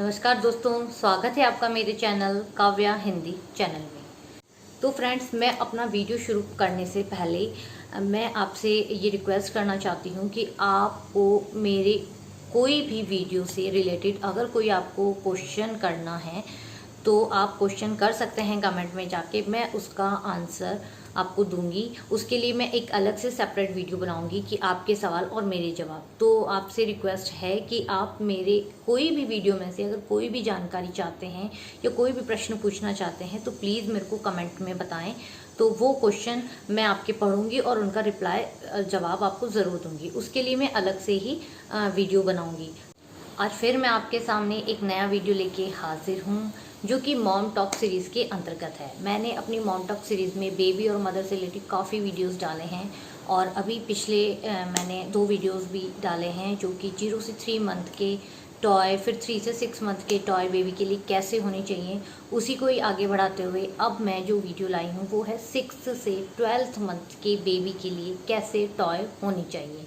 नमस्कार दोस्तों, स्वागत है आपका मेरे चैनल काव्या हिंदी चैनल में। तो फ्रेंड्स, मैं अपना वीडियो शुरू करने से पहले मैं आपसे ये रिक्वेस्ट करना चाहती हूँ कि आपको मेरे कोई भी वीडियो से रिलेटेड अगर कोई आपको क्वेश्चन करना है तो आप क्वेश्चन कर सकते हैं कमेंट में जाके, मैं उसका आंसर आपको दूंगी। उसके लिए मैं एक अलग से सेपरेट वीडियो बनाऊंगी कि आपके सवाल और मेरे जवाब। तो आपसे रिक्वेस्ट है कि आप मेरे कोई भी वीडियो में से अगर कोई भी जानकारी चाहते हैं या कोई भी प्रश्न पूछना चाहते हैं तो प्लीज़ मेरे को कमेंट में बताएं। तो वो क्वेश्चन मैं आपके पढ़ूंगी और उनका रिप्लाई जवाब आपको ज़रूर दूंगी। उसके लिए मैं अलग से ही वीडियो बनाऊंगी। आज फिर मैं आपके सामने एक नया वीडियो लेके हाजिर हूँ जो कि मॉम टॉक सीरीज़ के अंतर्गत है। मैंने अपनी मॉम टॉक सीरीज़ में बेबी और मदर से रिलेटेड काफ़ी वीडियोस डाले हैं और अभी पिछले मैंने 2 वीडियोस भी डाले हैं जो कि 0 से 3 मंथ के टॉय, फिर 3 से 6 मंथ के टॉय बेबी के लिए कैसे होने चाहिए, उसी को ही आगे बढ़ाते हुए अब मैं जो वीडियो लाई हूँ वो है 6 से 12th मंथ के बेबी के लिए कैसे टॉय होनी चाहिए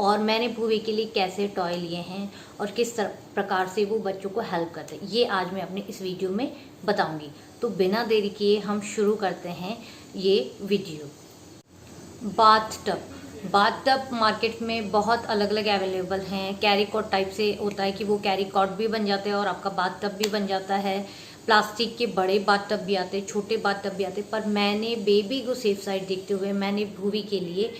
और मैंने भूवी के लिए कैसे टॉय लिए हैं और किस प्रकार से वो बच्चों को हेल्प करते हैं, ये आज मैं अपने इस वीडियो में बताऊंगी। तो बिना देरी किए हम शुरू करते हैं ये वीडियो। बाथ टब मार्केट में बहुत अलग अलग अवेलेबल हैं। कैरी कॉट टाइप से होता है कि वो कैरी कॉट भी बन जाते हैं और आपका बाथ टब भी बन जाता है। प्लास्टिक के बड़े बाथ टब भी आते हैं, छोटे बाथ टब भी आते हैं, पर मैंने बेबी को सेफ साइड देखते हुए मैंने भूवी के लिए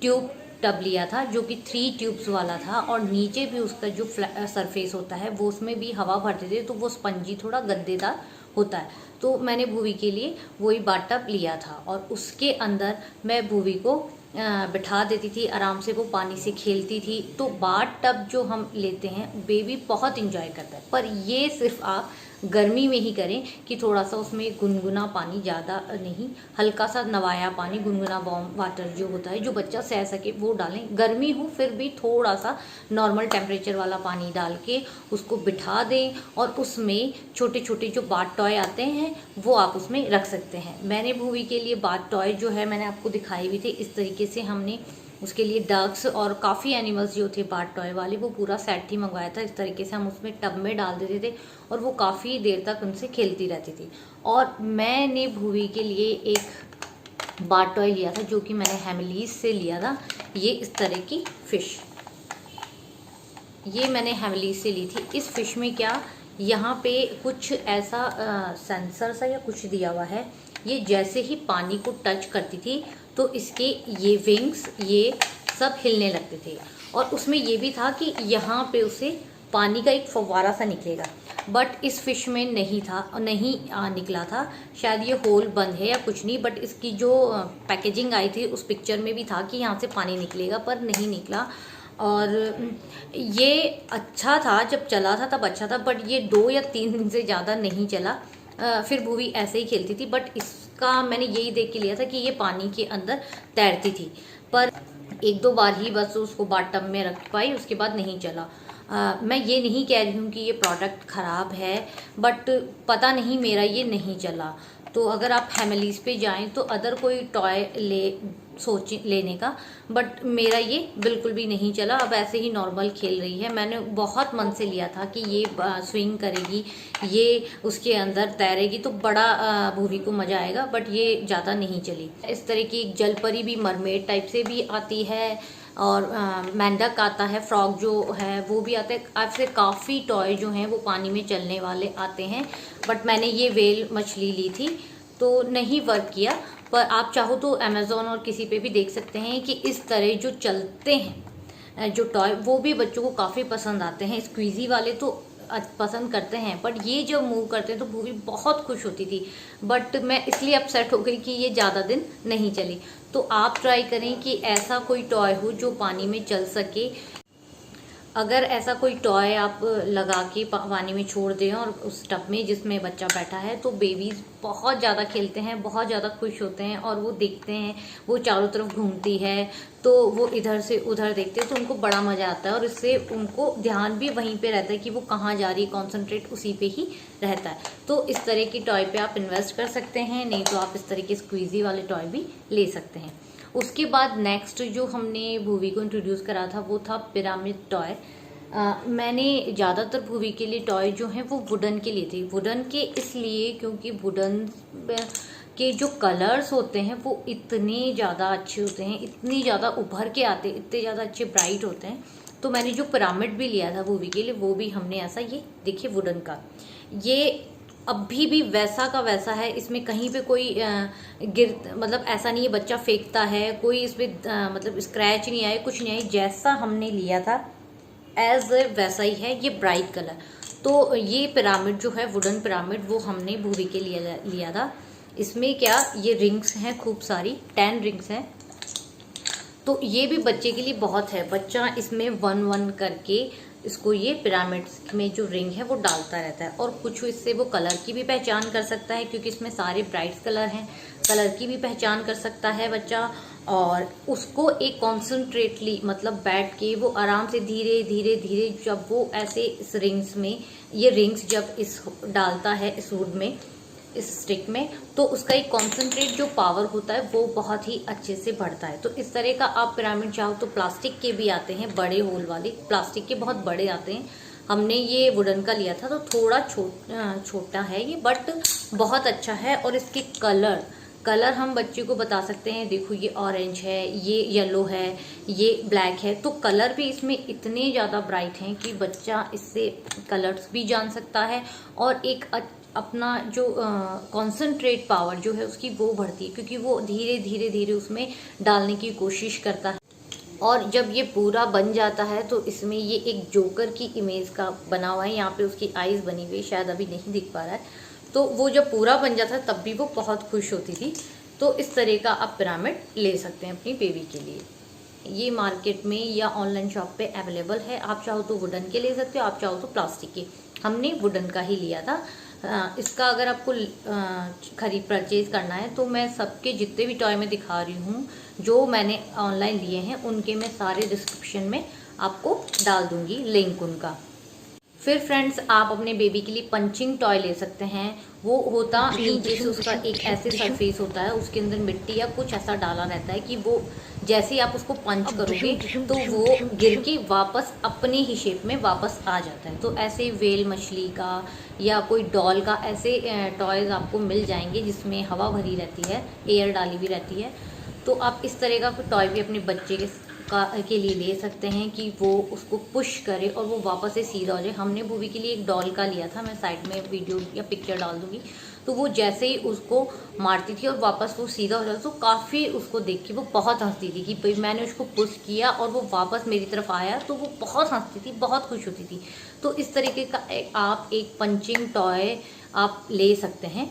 ट्यूब टब लिया था जो कि 3 ट्यूब्स वाला था और नीचे भी उसका जो सरफेस होता है वो उसमें भी हवा भरते थे तो वो स्पंजी थोड़ा गद्देदार होता है। तो मैंने भूवी के लिए वही बाथ टब लिया था और उसके अंदर मैं भूवी को बिठा देती थी, आराम से वो पानी से खेलती थी। तो बाथ टब जो हम लेते हैं बेबी बहुत इंजॉय करता है, पर ये सिर्फ आप गर्मी में ही करें कि थोड़ा सा उसमें गुनगुना पानी, ज़्यादा नहीं, हल्का सा नवाया पानी, गुनगुना वार्म वाटर जो होता है जो बच्चा सह सके वो डालें। गर्मी हो फिर भी थोड़ा सा नॉर्मल टेम्परेचर वाला पानी डाल के उसको बिठा दें और उसमें छोटे छोटे जो बाथ टॉय आते हैं वो आप उसमें रख सकते हैं। मैंने भूवी के लिए बाथ टॉय जो है मैंने आपको दिखाई भी थे, इस तरीके से हमने उसके लिए डक्स और काफ़ी एनिमल्स जो थे बाथ टॉय वाले वो पूरा सेट ही मंगवाया था। इस तरीके से हम उसमें टब में डाल देते थे और वो काफ़ी देर तक उनसे खेलती रहती थी। और मैंने भूवी के लिए एक बाथ टॉय लिया था जो कि मैंने हेमलीज से लिया था। ये इस तरह की फ़िश, ये मैंने हेमलीज से ली थी। इस फिश में क्या, यहाँ पे कुछ ऐसा सेंसर सा या कुछ दिया हुआ है, ये जैसे ही पानी को टच करती थी तो इसके ये विंग्स ये सब हिलने लगते थे और उसमें ये भी था कि यहाँ पे उसे पानी का एक फव्वारा सा निकलेगा, बट इस फिश में नहीं था, नहीं निकला था। शायद ये होल बंद है या कुछ नहीं, बट इसकी जो पैकेजिंग आई थी उस पिक्चर में भी था कि यहाँ से पानी निकलेगा, पर नहीं निकला। और ये अच्छा था, जब चला था तब अच्छा था, बट ये 2 या 3 दिन से ज़्यादा नहीं चला। फिर भूवी ऐसे ही खेलती थी, बट इसका मैंने यही देख के लिया था कि ये पानी के अंदर तैरती थी, पर 1-2 बार ही बस उसको बाथ टब में रख पाई, उसके बाद नहीं चला। मैं ये नहीं कह रही हूँ कि ये प्रोडक्ट ख़राब है, बट पता नहीं मेरा ये नहीं चला। तो अगर आप हेमलीज पे जाएं तो अदर कोई टॉय लेने का, बट मेरा ये बिल्कुल भी नहीं चला। अब ऐसे ही नॉर्मल खेल रही है। मैंने बहुत मन से लिया था कि ये स्विंग करेगी, ये उसके अंदर तैरेगी तो बड़ा भूवी को मज़ा आएगा, बट ये ज़्यादा नहीं चली। इस तरह की एक जलपरी भी मरमेड टाइप से भी आती है और मेंढक आता है, फ्रॉग जो है वो भी आता है। ऐसे काफ़ी टॉय जो हैं वो पानी में चलने वाले आते हैं, बट मैंने ये वेल मछली ली थी तो नहीं वर्क किया। पर आप चाहो तो अमेज़ॉन और किसी पे भी देख सकते हैं कि इस तरह जो चलते हैं जो टॉय वो भी बच्चों को काफ़ी पसंद आते हैं। स्क्वीज़ी वाले तो पसंद करते हैं, बट ये जब मूव करते हैं तो भूवी बहुत खुश होती थी, बट मैं इसलिए अपसेट हो गई कि ये ज़्यादा दिन नहीं चली। तो आप ट्राई करें कि ऐसा कोई टॉय हो जो पानी में चल सके। अगर ऐसा कोई टॉय आप लगा के पानी में छोड़ दें और उस टब में जिसमें बच्चा बैठा है तो बेबीज़ बहुत ज़्यादा खेलते हैं, बहुत ज़्यादा खुश होते हैं और वो देखते हैं, वो चारों तरफ घूमती है तो वो इधर से उधर देखते हैं तो उनको बड़ा मज़ा आता है और इससे उनको ध्यान भी वहीं पे रहता है कि वो कहाँ जा रही है, कॉन्सेंट्रेट उसी पे ही रहता है। तो इस तरह की टॉय पे आप इन्वेस्ट कर सकते हैं, नहीं तो आप इस तरह के स्क्वीज़ी वाले टॉय भी ले सकते हैं। उसके बाद नेक्स्ट जो हमने भूवी को इंट्रोड्यूस करा था वो था पिरामिड टॉय। मैंने ज़्यादातर भूवी के लिए टॉय जो हैं वो वुडन के लिए थे। वुडन के इसलिए क्योंकि वुडन के जो कलर्स होते हैं वो इतने ज़्यादा अच्छे होते हैं, इतनी ज़्यादा उभर के आते हैं, इतने ज़्यादा अच्छे ब्राइट होते हैं। तो मैंने जो पिरामिड भी लिया था भूवी के लिए वो भी हमने ऐसा, ये देखिए वुडन का, ये अभी भी वैसा का वैसा है। इसमें कहीं पे कोई मतलब ऐसा नहीं है बच्चा फेंकता है, कोई इसमें मतलब स्क्रैच नहीं आए, कुछ नहीं आए, जैसा हमने लिया था एज वैसा ही है। ये ब्राइट कलर। तो ये पिरामिड जो है वुडन पिरामिड वो हमने भूवी के लिए लिया था। इसमें क्या ये रिंग्स हैं, खूब सारी 10 रिंग्स हैं। तो ये भी बच्चे के लिए बहुत है। बच्चा इसमें 1-1 करके इसको, ये पिरामिड्स में जो रिंग है वो डालता रहता है। और कुछ इससे वो कलर की भी पहचान कर सकता है क्योंकि इसमें सारे ब्राइट कलर हैं, कलर की भी पहचान कर सकता है बच्चा। और उसको एक कॉन्सेंट्रेटली मतलब बैठ के वो आराम से धीरे धीरे धीरे जब वो ऐसे इस रिंग्स में, ये रिंग्स जब इस डालता है इस वुड में, इस स्टिक में, तो उसका एक कॉन्सेंट्रेट जो पावर होता है वो बहुत ही अच्छे से बढ़ता है। तो इस तरह का आप पिरामिड चाहो तो प्लास्टिक के भी आते हैं, बड़े होल वाले प्लास्टिक के बहुत बड़े आते हैं। हमने ये वुडन का लिया था तो थोड़ा छोटा है ये, बट बहुत अच्छा है। और इसके कलर हम बच्चे को बता सकते हैं, देखो ये ऑरेंज है, ये येलो है, ये ब्लैक है। तो कलर भी इसमें इतने ज़्यादा ब्राइट हैं कि बच्चा इससे कलर्स भी जान सकता है और एक अपना जो कॉन्सेंट्रेट पावर जो है उसकी वो बढ़ती है क्योंकि वो धीरे धीरे धीरे उसमें डालने की कोशिश करता है। और जब ये पूरा बन जाता है तो इसमें ये एक जोकर की इमेज का बना हुआ है, यहाँ पे उसकी आईज बनी हुई, शायद अभी नहीं दिख पा रहा है। तो वो जब पूरा बन जाता है तब भी वो बहुत खुश होती थी। तो इस तरह का आप पिरामिड ले सकते हैं अपनी बेबी के लिए। ये मार्केट में या ऑनलाइन शॉप पे अवेलेबल है। आप चाहो तो वुडन के ले सकते हो, आप चाहो तो प्लास्टिक के। हमने वुडन का ही लिया था। इसका अगर आपको परचेज करना है तो मैं सबके जितने भी टॉय में दिखा रही हूँ जो मैंने ऑनलाइन लिए हैं उनके मैं सारे डिस्क्रिप्शन में आपको डाल दूंगी लिंक उनका। फिर फ्रेंड्स आप अपने बेबी के लिए पंचिंग टॉय ले सकते हैं। वो होता नीचे से उसका एक ऐसे सरफेस होता है, उसके अंदर मिट्टी या कुछ ऐसा डाला रहता है कि वो जैसे ही आप उसको पंच करोगे तो वो गिर के वापस अपने ही शेप में वापस आ जाता है। तो ऐसे वेल मछली का या कोई डॉल का ऐसे टॉयज आपको मिल जाएंगे जिसमें हवा भरी रहती है, एयर डाली भी रहती है। तो आप इस तरह का टॉय भी अपने बच्चे के लिए ले सकते हैं कि वो उसको पुश करे और वो वापस से सीधा हो जाए। हमने भूवी के लिए एक डॉल का लिया था, मैं साइड में वीडियो या पिक्चर डाल दूंगी। तो वो जैसे ही उसको मारती थी और वापस वो सीधा हो जाता तो काफ़ी उसको देख के वो बहुत हंसती थी कि भाई मैंने उसको पुश किया और वो वापस मेरी तरफ आया, तो वो बहुत हंसती थी, बहुत खुश होती थी। तो इस तरीके का आप एक पंचिंग टॉय आप ले सकते हैं।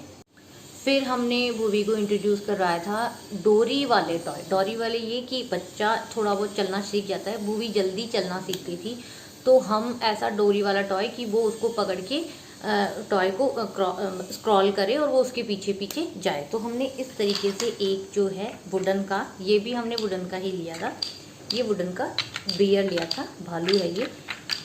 फिर हमने भूवी को इंट्रोड्यूस करवाया था डोरी वाले टॉय। डोरी वाले ये कि बच्चा थोड़ा बहुत चलना सीख जाता है, भूवी जल्दी चलना सीख गई थी। तो हम ऐसा डोरी वाला टॉय कि वो उसको पकड़ के टॉय को स्क्रॉल करे और वो उसके पीछे पीछे जाए। तो हमने इस तरीके से एक जो है वुडन का, ये भी हमने वुडन का ही लिया था। ये वुडन का बियर लिया था, भालू है ये।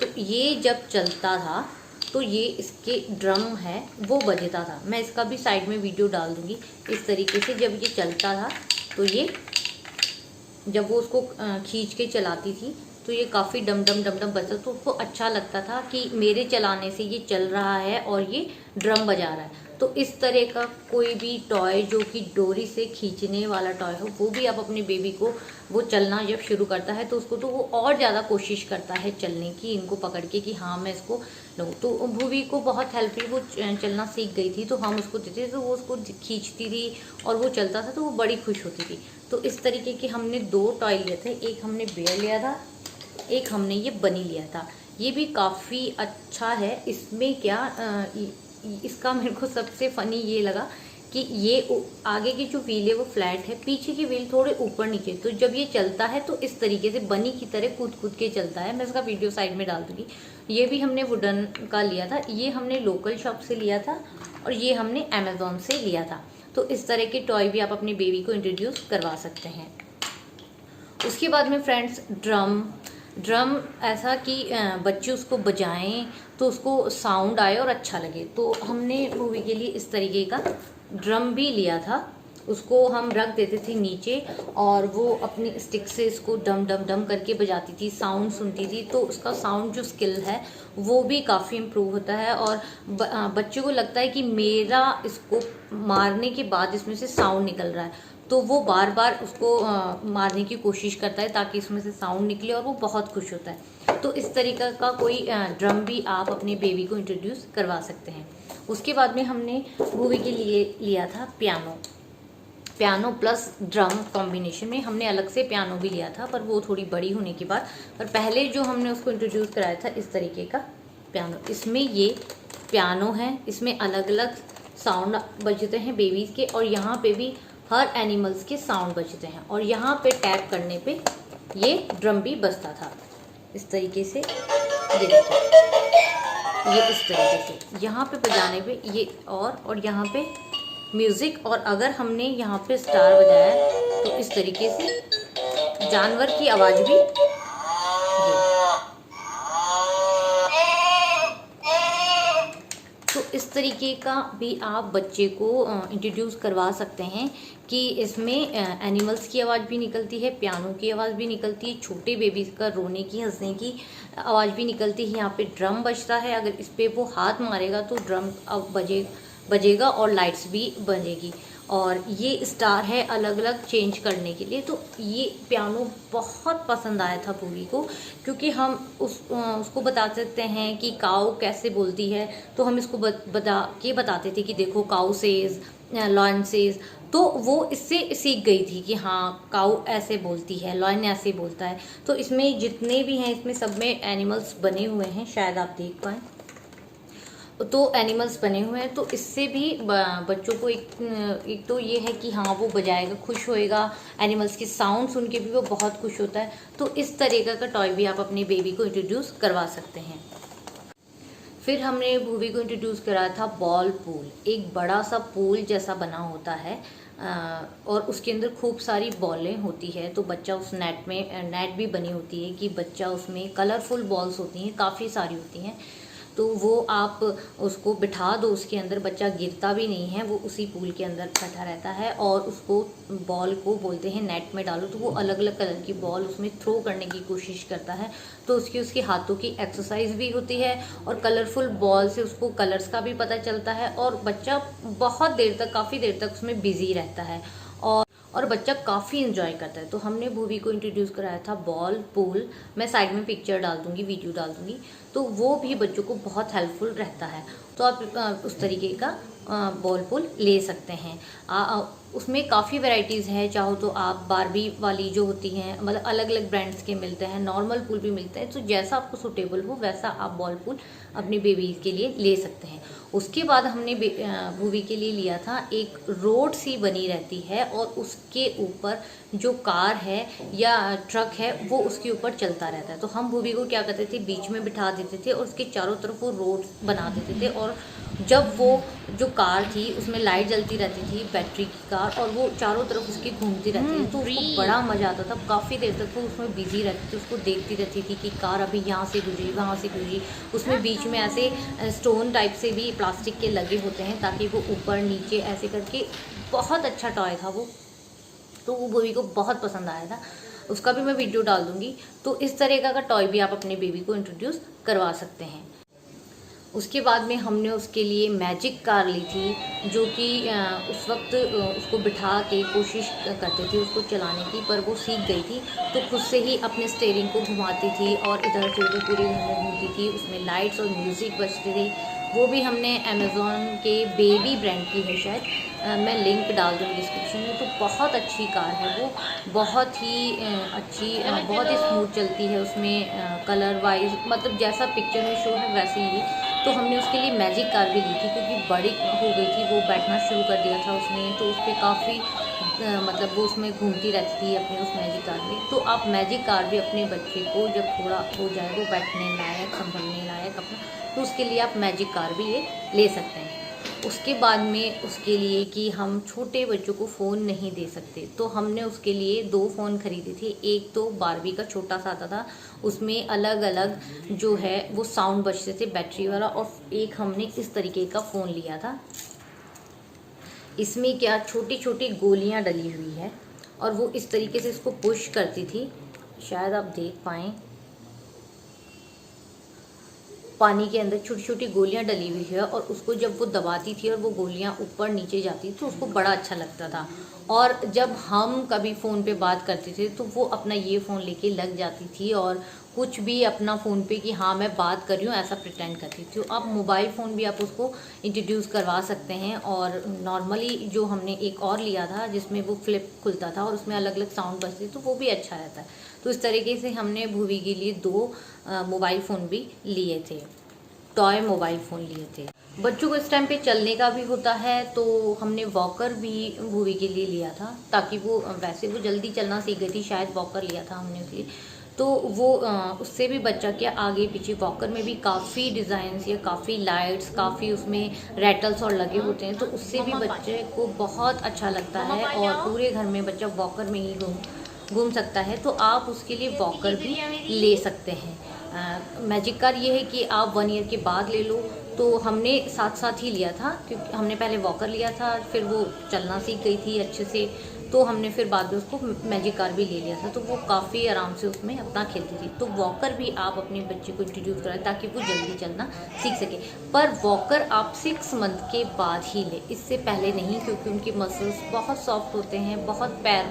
तो ये जब चलता था तो ये इसके ड्रम है वो बजता था। मैं इसका भी साइड में वीडियो डाल दूंगी। इस तरीके से जब ये चलता था तो ये जब वो उसको खींच के चलाती थी तो ये काफ़ी डम डम बजता, तो उसको अच्छा लगता था कि मेरे चलाने से ये चल रहा है और ये ड्रम बजा रहा है। तो इस तरह का कोई भी टॉय जो कि डोरी से खींचने वाला टॉय हो वो भी आप अपने बेबी को, वो चलना जब शुरू करता है तो उसको तो वो और ज़्यादा कोशिश करता है चलने की, इनको पकड़ के कि हाँ मैं इसको लूँ। तो भूवी को बहुत हेल्प हुई, वो चलना सीख गई थी। तो हम उसको देते तो वो उसको खींचती थी और वो चलता था तो वो बड़ी खुश होती थी। तो इस तरीके के हमने 2 टॉय लिए थे, एक हमने बेयर लिया था, एक हमने ये बनी लिया था। ये भी काफ़ी अच्छा है। इसमें क्या इसका मेरे को सबसे फ़नी ये लगा कि ये आगे की जो व्हील है वो फ्लैट है, पीछे की व्हील थोड़े ऊपर नीचे। तो जब ये चलता है तो इस तरीके से बनी की तरह कूद कूद के चलता है। मैं इसका वीडियो साइड में डाल दूँगी। ये भी हमने वुडन का लिया था, ये हमने लोकल शॉप से लिया था और ये हमने अमेज़ॉन से लिया था। तो इस तरह के टॉय भी आप अपनी बेबी को इंट्रोड्यूस करवा सकते हैं। उसके बाद में फ्रेंड्स ड्रम ऐसा कि बच्चे उसको बजाएं तो उसको साउंड आए और अच्छा लगे। तो हमने मूवी के लिए इस तरीके का ड्रम भी लिया था उसको हम रख देते थे नीचे और वो अपनी स्टिक से इसको डम डम डम करके बजाती थी, साउंड सुनती थी, तो उसका साउंड जो स्किल है वो भी काफ़ी इम्प्रूव होता है। और बच्चे को लगता है कि मेरा इसको मारने के बाद इसमें से साउंड निकल रहा है, तो वो बार बार उसको मारने की कोशिश करता है ताकि इसमें से साउंड निकले और वो बहुत खुश होता है। तो इस तरीक़े का कोई ड्रम भी आप अपने बेबी को इंट्रोड्यूस करवा सकते हैं। उसके बाद में हमने भूवी के लिए लिया था पियानो प्लस ड्रम कॉम्बिनेशन में। हमने अलग से पियानो भी लिया था, पर वो थोड़ी बड़ी होने के बाद, पर पहले जो हमने उसको इंट्रोड्यूस कराया था इस तरीके का पियानो। इसमें ये पियानो है, इसमें अलग अलग साउंड बजते हैं बेबीज़ के, और यहाँ पे भी हर एनिमल्स के साउंड बजते हैं, और यहाँ पे टैप करने पे ये ड्रम भी बजता था इस तरीके से। ये देखो, ये इस तरीके से यहाँ पे बजाने पे ये, और यहाँ पे म्यूज़िक, और अगर हमने यहाँ पे स्टार बजाया तो इस तरीके से जानवर की आवाज़ भी तो इस तरीके का भी आप बच्चे को इंट्रोड्यूस करवा सकते हैं कि इसमें एनिमल्स की आवाज़ भी निकलती है, पियानो की आवाज़ भी निकलती है, छोटे बेबीज़ का रोने की हंसने की आवाज़ भी निकलती है। यहाँ पे ड्रम बजता है, अगर इस पर वो हाथ मारेगा तो ड्रम अब बजेगा और लाइट्स भी बजेगी। और ये स्टार है अलग अलग चेंज करने के लिए। तो ये पियानो बहुत पसंद आया था भूवी को, क्योंकि हम उसको बता सकते हैं कि काऊ कैसे बोलती है, तो हम इसको बताते थे कि देखो काऊ सेज, लॉयन सेज, तो वो इससे सीख गई थी कि हाँ काऊ ऐसे बोलती है, लॉयन ऐसे बोलता है। तो इसमें जितने भी हैं इसमें सब में एनिमल्स बने हुए हैं, शायद आप देख पाएँ तो एनिमल्स बने हुए हैं। तो इससे भी बच्चों को एक तो ये है कि हाँ वो बजाएगा, खुश होएगा, एनिमल्स की साउंड सुन के भी वो बहुत खुश होता है। तो इस तरीके का टॉय भी आप अपने बेबी को इंट्रोड्यूस करवा सकते हैं। फिर हमने भूवी को इंट्रोड्यूस कराया था बॉल पूल। एक बड़ा सा पूल जैसा बना होता है और उसके अंदर खूब सारी बॉलें होती है। तो बच्चा उस नेट भी बनी होती है कि बच्चा उसमें, कलरफुल बॉल्स होती हैं, काफ़ी सारी होती हैं, तो वो आप उसको बिठा दो उसके अंदर, बच्चा गिरता भी नहीं है, वो उसी पूल के अंदर बैठा रहता है। और उसको बॉल को बोलते हैं नेट में डालो, तो वो अलग अलग कलर की बॉल उसमें थ्रो करने की कोशिश करता है। तो उसके हाथों की एक्सरसाइज भी होती है और कलरफुल बॉल से उसको कलर्स का भी पता चलता है, और बच्चा बहुत देर तक, काफ़ी देर तक उसमें बिजी रहता है और बच्चा काफ़ी इन्जॉय करता है। तो हमने भूवी को इंट्रोड्यूस कराया था बॉल पूल। मैं साइड में पिक्चर डाल दूँगी, वीडियो डाल दूँगी, तो वो भी बच्चों को बहुत हेल्पफुल रहता है। तो आप उस तरीके का बॉल पूल ले सकते हैं। उसमें काफ़ी वैरायटीज़ हैं, चाहो तो आप बारबी वाली जो होती हैं, मतलब अलग अलग ब्रांड्स के मिलते हैं, नॉर्मल पूल भी मिलते हैं। तो जैसा आपको सूटेबल हो वैसा आप बॉल पूल अपनी बेबी के लिए ले सकते हैं। उसके बाद हमने भूवी के लिए लिया था, एक रोड सी बनी रहती है और उसके ऊपर जो कार है या ट्रक है वो उसके ऊपर चलता रहता है। तो हम भूवी को क्या करते थे, बीच में बिठा देते थे और उसके चारों तरफ वो रोड बना देते थे, और जब वो जो कार थी उसमें लाइट जलती रहती थी, बैटरी की कार, और वो चारों तरफ उसकी घूमती रहती थी, तो उसको बड़ा मज़ा आता था। काफ़ी देर तक वो उसमें बिजी रहती थी, उसको देखती रहती थी कि कार अभी यहाँ से गुजरी, वहाँ से गुजरी। उसमें बीच में ऐसे स्टोन टाइप से भी प्लास्टिक के लगे होते हैं ताकि वो ऊपर नीचे ऐसे करके, बहुत अच्छा टॉय था वो। तो वो भूवी को बहुत पसंद आया था, उसका भी मैं वीडियो डाल दूँगी। तो इस तरह का टॉय भी आप अपने बेबी को इंट्रोड्यूस करवा सकते हैं। उसके बाद में हमने उसके लिए मैजिक कार ली थी, जो कि उस वक्त उसको बिठा के कोशिश करते थे उसको चलाने की, पर वो सीख गई थी, तो खुद से ही अपने स्टीयरिंग को घुमाती थी और इधर से उधर पूरे घर में घूमती थी। उसमें लाइट्स और म्यूज़िक बजते थे। वो भी हमने अमेज़ॉन के बेबी ब्रांड की है शायद, मैं लिंक डाल दूँगी डिस्क्रिप्शन में। तो बहुत अच्छी कार है वो, बहुत ही अच्छी, बहुत ही स्मूथ चलती है। उसमें कलर वाइज, मतलब जैसा पिक्चर में शो है वैसे ही। तो हमने उसके लिए मैजिक कार भी ली थी, क्योंकि बड़ी हो गई थी, वो बैठना शुरू कर दिया था उसने, तो उस पर काफ़ी मतलब वो उसमें घूमती रहती थी अपने उस मैजिक कार में। तो आप मैजिक कार भी अपने बच्चे को जब थोड़ा हो जाए, वो बैठने लायक, संभलने लायक अपना, तो उसके लिए आप मैजिक कार भी ये ले सकते हैं। उसके बाद में उसके लिए कि हम छोटे बच्चों को फ़ोन नहीं दे सकते, तो हमने उसके लिए 2 फ़ोन खरीदे थे। एक तो बारबी का छोटा सा आता था, उसमें अलग अलग जो है वो साउंड बजते थे बैटरी वाला, और एक हमने इस तरीके का फ़ोन लिया था। इसमें क्या छोटी छोटी गोलियां डली हुई है और वो इस तरीके से इसको पुश करती थी, शायद आप देख पाएँ, पानी के अंदर छोटी छोटी गोलियां डली हुई है और उसको जब वो दबाती थी और वो गोलियां ऊपर नीचे जाती थी तो उसको बड़ा अच्छा लगता था। और जब हम कभी फ़ोन पे बात करते थे तो वो अपना ये फ़ोन लेके लग जाती थी और कुछ भी अपना फ़ोन पे कि हाँ मैं बात कर रही हूँ ऐसा प्रिटेंड करती थी। तो अब मोबाइल फ़ोन भी आप उसको इंट्रोड्यूस करवा सकते हैं। और नॉर्मली जो हमने एक और लिया था जिसमें वो फ्लिप खुलता था और उसमें अलग अलग साउंड बजती तो वो भी अच्छा रहता है। तो इस तरीके से हमने भूवी के लिए 2 मोबाइल फ़ोन भी लिए थे, टॉय मोबाइल फ़ोन लिए थे। बच्चों को इस टाइम पे चलने का भी होता है तो हमने वॉकर भी भूवी के लिए लिया था, ताकि वो वैसे वो जल्दी चलना सीख गई थी, शायद वॉकर लिया था हमने उसके लिए। तो वो उससे भी बच्चा क्या आगे पीछे, वॉकर में भी काफ़ी डिज़ाइंस या काफ़ी लाइट्स, काफ़ी उसमें रैटल्स और लगे होते हैं, तो उससे भी बच्चे को बहुत अच्छा लगता है और पूरे घर में बच्चा वॉकर में ही घूम सकता है। तो आप उसके लिए वॉकर भी ले सकते हैं। मैजिक कार ये है कि आप 1 ईयर के बाद ले लो। तो हमने साथ साथ ही लिया था क्योंकि हमने पहले वॉकर लिया था, फिर वो चलना सीख गई थी अच्छे से, तो हमने फिर बाद में उसको मैजिक कार भी ले लिया था। तो वो काफ़ी आराम से उसमें अपना खेलती थी। तो वॉकर भी आप अपने बच्चे को इंट्रोड्यूस कराएं ताकि वो जल्दी चलना सीख सके। पर वॉकर आप 6 मंथ के बाद ही लें, इससे पहले नहीं, क्योंकि उनके मसल्स बहुत सॉफ्ट होते हैं, बहुत पैर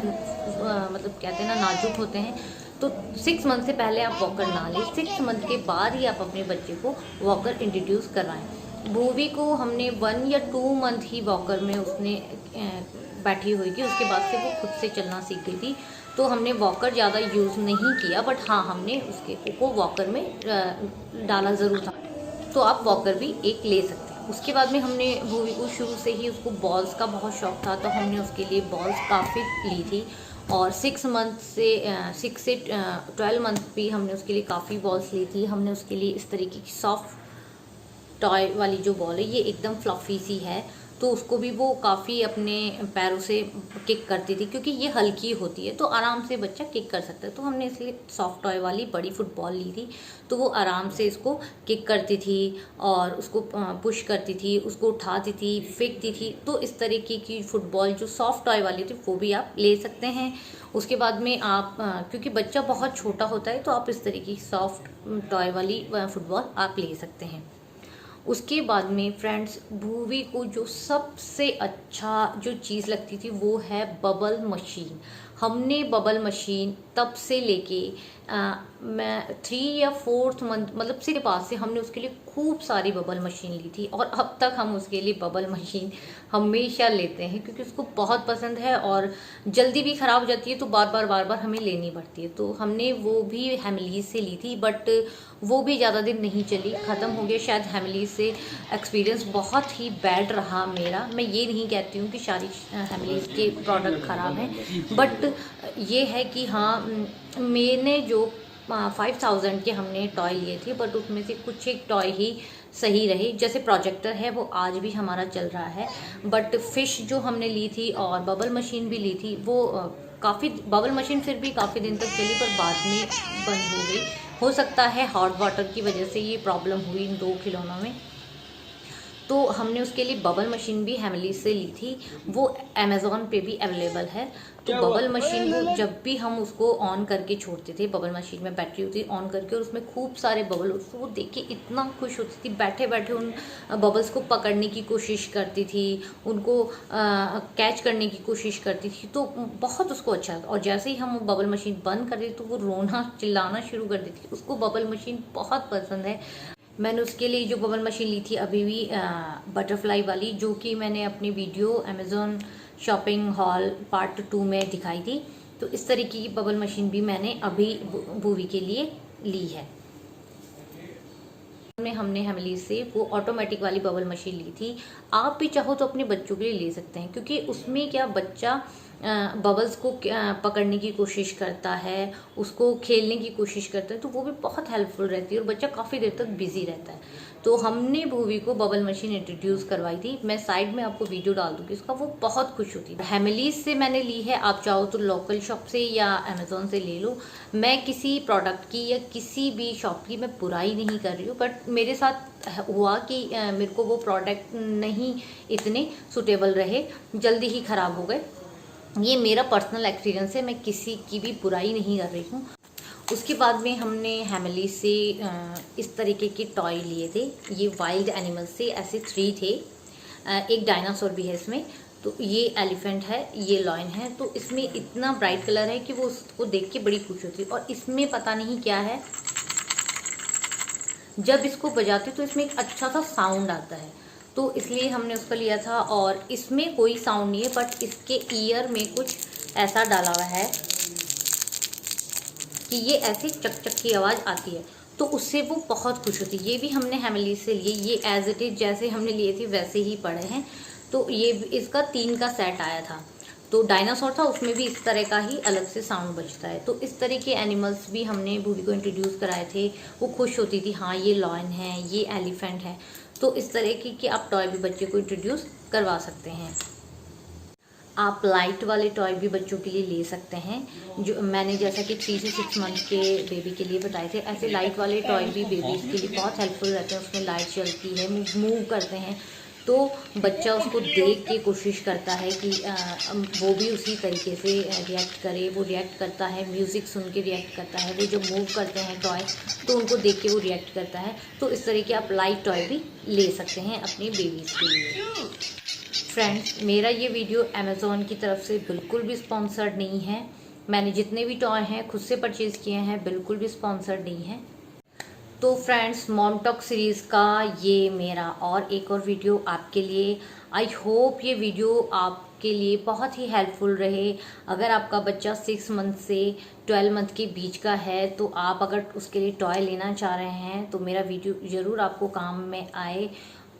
मतलब कहते हैं ना नाजुक होते हैं। तो 6 मंथ से पहले आप वॉकर ना लें, 6 मंथ के बाद ही आप अपने बच्चे को वॉकर इंट्रोड्यूस करवाएं। भूवी को हमने 1 या 2 मंथ ही वॉकर में उसने बैठी हुई थी, उसके बाद से वो खुद से चलना सीख गई थी। तो हमने वॉकर ज़्यादा यूज़ नहीं किया, बट हाँ हमने उसके को वॉकर में डाला ज़रूर था। तो आप वॉकर भी एक ले सकते हैं। उसके बाद में हमने भूवी को शुरू से ही उसको बॉल्स का बहुत शौक था, तो हमने उसके लिए बॉल्स काफ़ी ली थी। और 6 मंथ से 6 से 12 मंथ भी हमने उसके लिए काफ़ी बॉल्स ली थी। हमने उसके लिए इस तरीके की सॉफ्ट टॉय वाली जो बॉल है, ये एकदम फ्लफ़ी सी है, तो उसको भी वो काफ़ी अपने पैरों से किक करती थी, क्योंकि ये हल्की होती है तो आराम से बच्चा किक कर सकता है। तो हमने इसलिए सॉफ्ट टॉय वाली बड़ी फुटबॉल ली थी, तो वो आराम से इसको किक करती थी और उसको पुश करती थी, उसको उठाती थी, फेंकती थी। तो इस तरीके की फुटबॉल जो सॉफ्ट टॉय वाली थी वो भी आप ले सकते हैं। उसके बाद में आप क्योंकि बच्चा बहुत छोटा होता है, तो आप इस तरीके की सॉफ्ट टॉय वाली फुटबॉल आप ले सकते हैं। उसके बाद में फ्रेंड्स, भूवी को जो सबसे अच्छा जो चीज़ लगती थी वो है बबल मशीन। हमने बबल मशीन तब से लेके मैं 3 या 4th मंथ मतलब से पास से हमने उसके लिए खूब सारी बबल मशीन ली थी, और अब तक हम उसके लिए बबल मशीन हमेशा लेते हैं, क्योंकि उसको बहुत पसंद है और जल्दी भी ख़राब हो जाती है तो बार बार हमें लेनी पड़ती है। तो हमने वो भी हेमलीज से ली थी, बट वो भी ज़्यादा दिन नहीं चली, ख़त्म हो गया। शायद हेमलीज से एक्सपीरियंस बहुत ही बैड रहा मेरा। मैं ये नहीं कहती हूँ कि सारी हेमलीज के प्रोडक्ट ख़राब हैं, बट ये है कि हाँ मैंने जो 5000 के हमने टॉय लिए थे, बट उसमें से कुछ एक टॉय ही सही रहे। जैसे प्रोजेक्टर है वो आज भी हमारा चल रहा है, बट फ़िश जो हमने ली थी और बबल मशीन भी ली थी, वो काफ़ी बबल मशीन फिर भी काफ़ी दिन तक चली, पर बाद में बंद हो गई। हो सकता है हॉट वाटर की वजह से ये प्रॉब्लम हुई इन 2 खिलौनों में। तो हमने उसके लिए बबल मशीन भी हेमलीज से ली थी, वो अमेज़ॉन पे भी अवेलेबल है। तो बबल मशीन को जब भी हम उसको ऑन करके छोड़ते थे, बबल मशीन में बैटरी होती ऑन करके और उसमें खूब सारे बबल, उसको वो देख के इतना खुश होती थी, बैठे बैठे उन बबल्स को पकड़ने की कोशिश करती थी, उनको कैच करने की कोशिश करती थी। तो बहुत उसको अच्छा था। और जैसे ही हम बबल मशीन बंद कर देते तो वो रोना चिल्लाना शुरू कर देती थी। उसको बबल मशीन बहुत पसंद है। मैंने उसके लिए जो बबल मशीन ली थी अभी भी बटरफ्लाई वाली, जो कि मैंने अपनी video Amazon shopping hall part 2 में दिखाई थी। तो इस तरीके की बबल मशीन भी मैंने अभी भूवी के लिए ली है। में हमने हेमली से वो ऑटोमेटिक वाली बबल मशीन ली थी। आप भी चाहो तो अपने बच्चों के लिए ले सकते हैं, क्योंकि उसमें क्या बच्चा बबल्स को पकड़ने की कोशिश करता है, उसको खेलने की कोशिश करता है, तो वो भी बहुत हेल्पफुल रहती है और बच्चा काफ़ी देर तक बिजी रहता है। तो हमने भूवी को बबल मशीन इंट्रोड्यूस करवाई थी, मैं साइड में आपको वीडियो डाल दूंगी उसका, वो बहुत खुश होती है। हेमिलीज से मैंने ली है, आप चाहो तो लोकल शॉप से या अमेजोन से ले लो। मैं किसी प्रोडक्ट की या किसी भी शॉप की मैं बुराई नहीं कर रही हूँ, बट मेरे साथ हुआ कि मेरे को वो प्रोडक्ट नहीं इतने सुटेबल रहे, जल्दी ही ख़राब हो गए। ये मेरा पर्सनल एक्सपीरियंस है, मैं किसी की भी बुराई नहीं कर रही हूँ। उसके बाद में हमने हैमिली से इस तरीके के टॉय लिए थे, ये वाइल्ड एनिमल्स से, ऐसे 3 थे। एक डायनासोर भी है इसमें, तो ये एलिफेंट है, ये लॉयन है। तो इसमें इतना ब्राइट कलर है कि वो उसको देख के बड़ी खुश होती है। और इसमें पता नहीं क्या है, जब इसको बजाते तो इसमें एक अच्छा सा साउंड आता है, तो इसलिए हमने उसको लिया था। और इसमें कोई साउंड नहीं है, बट इसके ईयर में कुछ ऐसा डाला हुआ है कि ये ऐसे चक चक की आवाज़ आती है, तो उससे वो बहुत खुश होती है। ये भी हमने हैमिली से लिए, ये एज इट इज़ जैसे हमने लिए थे वैसे ही पड़े हैं। तो ये इसका 3 का सेट आया था। तो डायनासोर था, उसमें भी इस तरह का ही अलग से साउंड बजता है। तो इस तरह के एनिमल्स भी हमने भूवी को इंट्रोड्यूस कराए थे, वो खुश होती थी, हाँ ये लॉयन है, ये एलिफेंट है। तो इस तरह की आप टॉय भी बच्चे को इंट्रोड्यूस करवा सकते हैं। आप लाइट वाले टॉय भी बच्चों के लिए ले सकते हैं, जो मैंने जैसा कि 3 से 6 मंथ के बेबी के लिए बताए थे। ऐसे लाइट वाले टॉय भी बेबीज़ के लिए बहुत हेल्पफुल रहते हैं, उसमें लाइट चलती है, मूव करते हैं, तो बच्चा उसको देख के कोशिश करता है कि वो भी उसी तरीके से रिएक्ट करे। वो रिएक्ट करता है, म्यूज़िक सुन के रिएक्ट करता है, वो जो मूव करते हैं टॉय तो उनको देख के वो रिएक्ट करता है। तो इस तरह के आप लाइट टॉय भी ले सकते हैं अपने बेबीज़ के लिए। फ्रेंड्स, मेरा ये वीडियो अमेज़ॉन की तरफ से बिल्कुल भी स्पॉन्सर्ड नहीं है। मैंने जितने भी टॉय हैं खुद से परचेज़ किए हैं, बिल्कुल भी स्पॉन्सर्ड नहीं है। तो फ्रेंड्स, मॉम टॉक सीरीज़ का ये मेरा और एक और वीडियो आपके लिए। आई होप ये वीडियो आपके लिए बहुत ही हेल्पफुल रहे। अगर आपका बच्चा 6 मंथ से 12 मंथ के बीच का है, तो आप अगर उसके लिए टॉय लेना चाह रहे हैं तो मेरा वीडियो ज़रूर आपको काम में आए।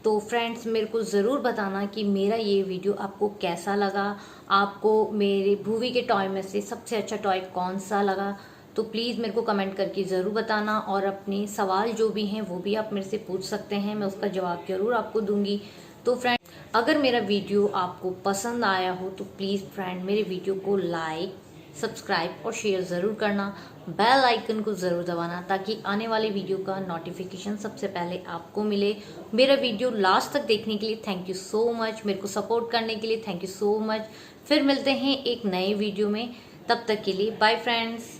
तो फ्रेंड्स, मेरे को ज़रूर बताना कि मेरा ये वीडियो आपको कैसा लगा, आपको मेरे भूवी के टॉय में से सबसे अच्छा टॉय कौन सा लगा। तो प्लीज़ मेरे को कमेंट करके ज़रूर बताना, और अपने सवाल जो भी हैं वो भी आप मेरे से पूछ सकते हैं, मैं उसका जवाब ज़रूर आपको दूंगी। तो फ्रेंड, अगर मेरा वीडियो आपको पसंद आया हो तो प्लीज़ फ्रेंड मेरे वीडियो को लाइक, सब्सक्राइब और शेयर ज़रूर करना। बेल आइकन को ज़रूर दबाना ताकि आने वाले वीडियो का नोटिफिकेशन सबसे पहले आपको मिले। मेरा वीडियो लास्ट तक देखने के लिए थैंक यू सो मच, मेरे को सपोर्ट करने के लिए थैंक यू सो मच। फिर मिलते हैं एक नए वीडियो में, तब तक के लिए बाय फ्रेंड्स।